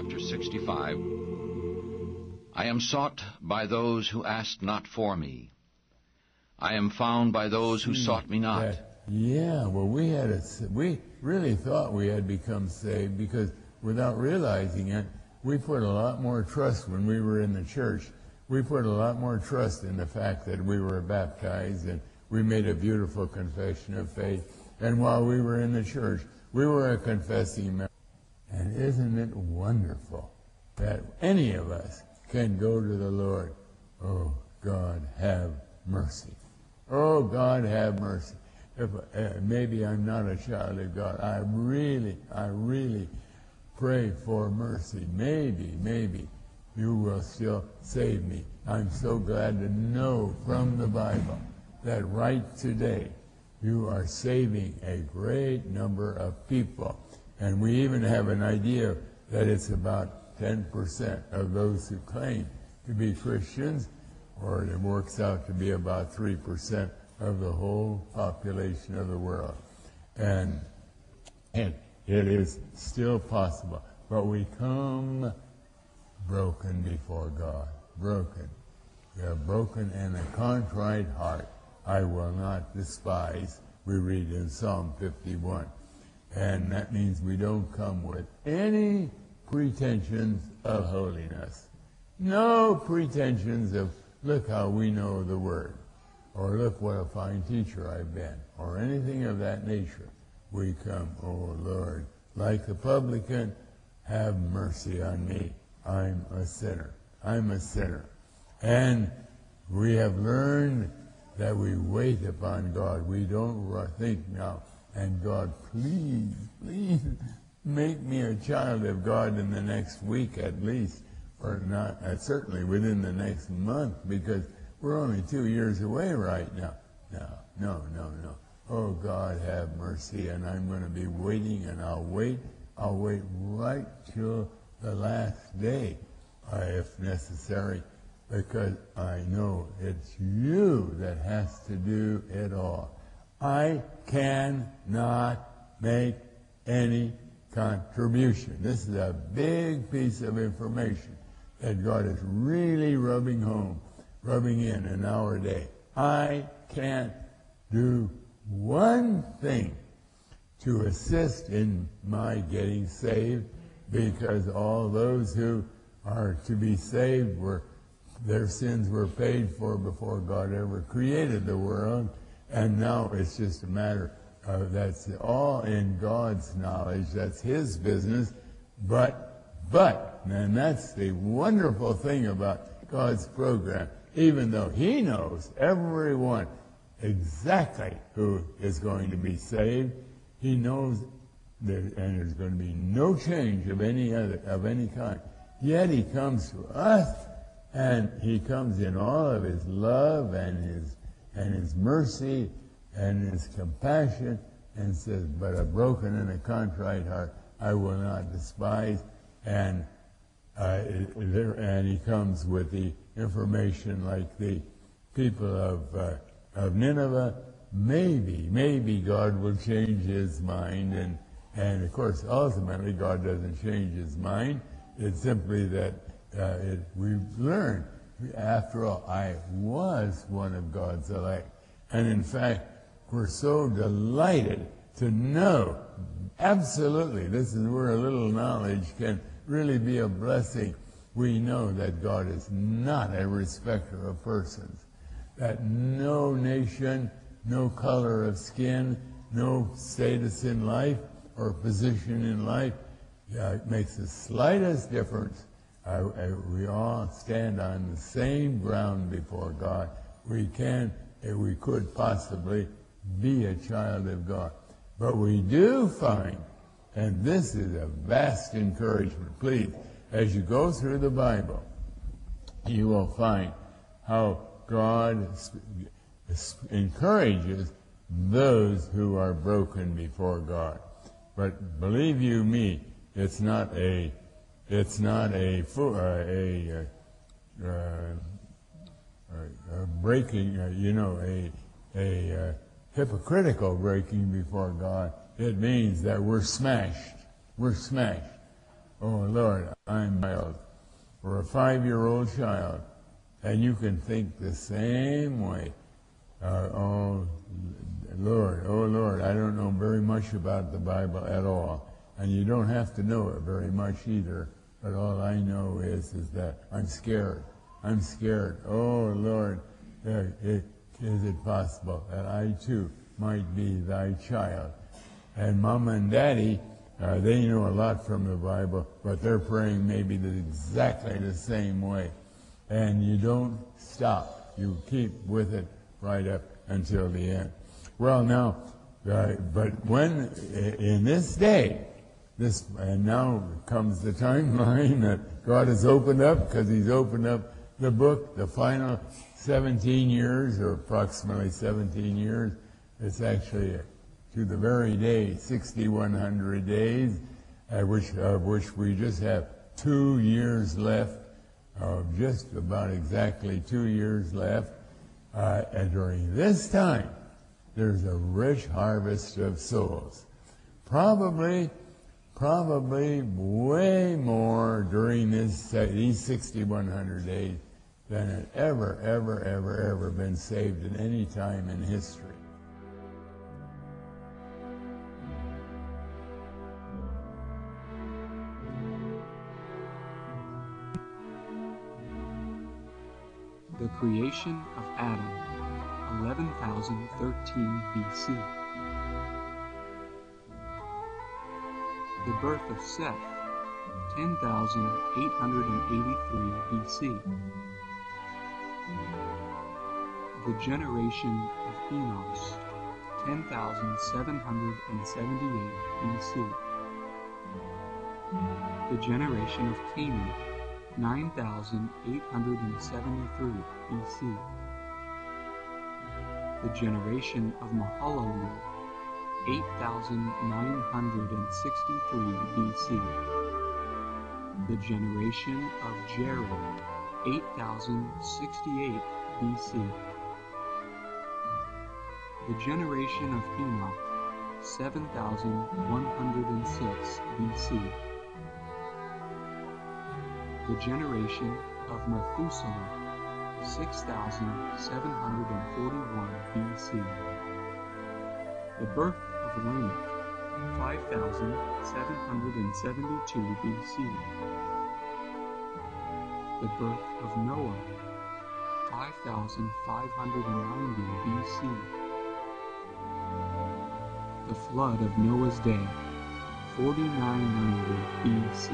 chapter 65. I am sought by those who asked not for me. I am found by those who sought me not. Well, we really thought we had become saved because without realizing it, we put a lot more trust when we were in the church. We put a lot more trust in the fact that we were baptized and we made a beautiful confession of faith. And while we were in the church, we were a confessing member. And isn't it wonderful that any of us can go to the Lord? Oh, God, have mercy. Oh, God, have mercy. If maybe I'm not a child of God, I really pray for mercy. Maybe you will still save me. I'm so glad to know from the Bible that right today you are saving a great number of people. And we even have an idea that it's about 10% of those who claim to be Christians, or it works out to be about 3% of the whole population of the world. And it is still possible. But we come broken before God. Broken. We are broken and a contrite heart I will not despise, we read in Psalm 51. And that means we don't come with any pretensions of holiness. No pretensions of, look how we know the Word, or look what a fine teacher I've been, or anything of that nature. We come, oh Lord, like the publican, have mercy on me. I'm a sinner. I'm a sinner. And we have learned that we wait upon God. We don't think now, and God, please make me a child of God in the next week at least, or not, certainly within the next month, because we're only 2 years away right now. No. Oh, God, have mercy, and I'm going to be waiting, and I'll wait right till the last day, if necessary, because I know it's you that has to do it all. I cannot make any contribution. This is a big piece of information that God is really rubbing in our day. I can't do one thing to assist in my getting saved, because all those who are to be saved their sins were paid for before God ever created the world, and now it's just a matter of that's all in God's knowledge. That's His business. But, and that's the wonderful thing about God's program, even though He knows everyone exactly who is going to be saved, He knows and there's going to be no change of any kind. Yet He comes to us, and He comes in all of His love and His mercy and His compassion, and says, but a broken and a contrite heart I will not despise. And He comes with the information like the people of Nineveh. Maybe God will change His mind, and of course ultimately God doesn't change His mind. It's simply that we've learned, after all, I was one of God's elect. And in fact, we're so delighted to know, absolutely, this is where a little knowledge can really be a blessing. We know that God is not a respecter of persons, that no nation, no color of skin, no status in life or position in life makes the slightest difference. We all stand on the same ground before God. We could possibly be a child of God. But we do find, and this is a vast encouragement, please, as you go through the Bible, you will find how God encourages those who are broken before God. But believe you me, it's not a breaking, a hypocritical breaking before God. It means that we're smashed. We're smashed. oh Lord, I'm a child, or a 5-year-old child, and you can think the same way. Oh Lord, I don't know very much about the Bible at all, and you don't have to know it very much either, but all I know is that I'm scared. I'm scared. Oh Lord, is it possible that I too might be thy child? And Mama and Daddy, they know a lot from the Bible, but they're praying maybe exactly the same way. And you don't stop. You keep with it right up until the end. Well, now, but when, in this day, and now comes the timeline that God has opened up, because He's opened up the book, the final 17 years, or approximately 17 years. It's actually to the very day, 6,100 days, of which we just have 2 years left, just about exactly 2 years left. And during this time, there's a rich harvest of souls. Probably way more during these 6,100 days than had ever been saved at any time in history. The creation of Adam, 11,013 BC. The birth of Seth, 10,883 BC. The generation of Enos, 10,778 BC. The generation of Canaan, 9,873 BC. The generation of Mahalalel, 8,963 BC. The generation of Jared, 8,068 BC. The generation of Enoch, 7,106 BC. The generation of Methuselah, 6,741 BC. The birth of Lamech, 5,772 BC. The birth of Noah, 5,590 BC. The flood of Noah's day, 4990 BC.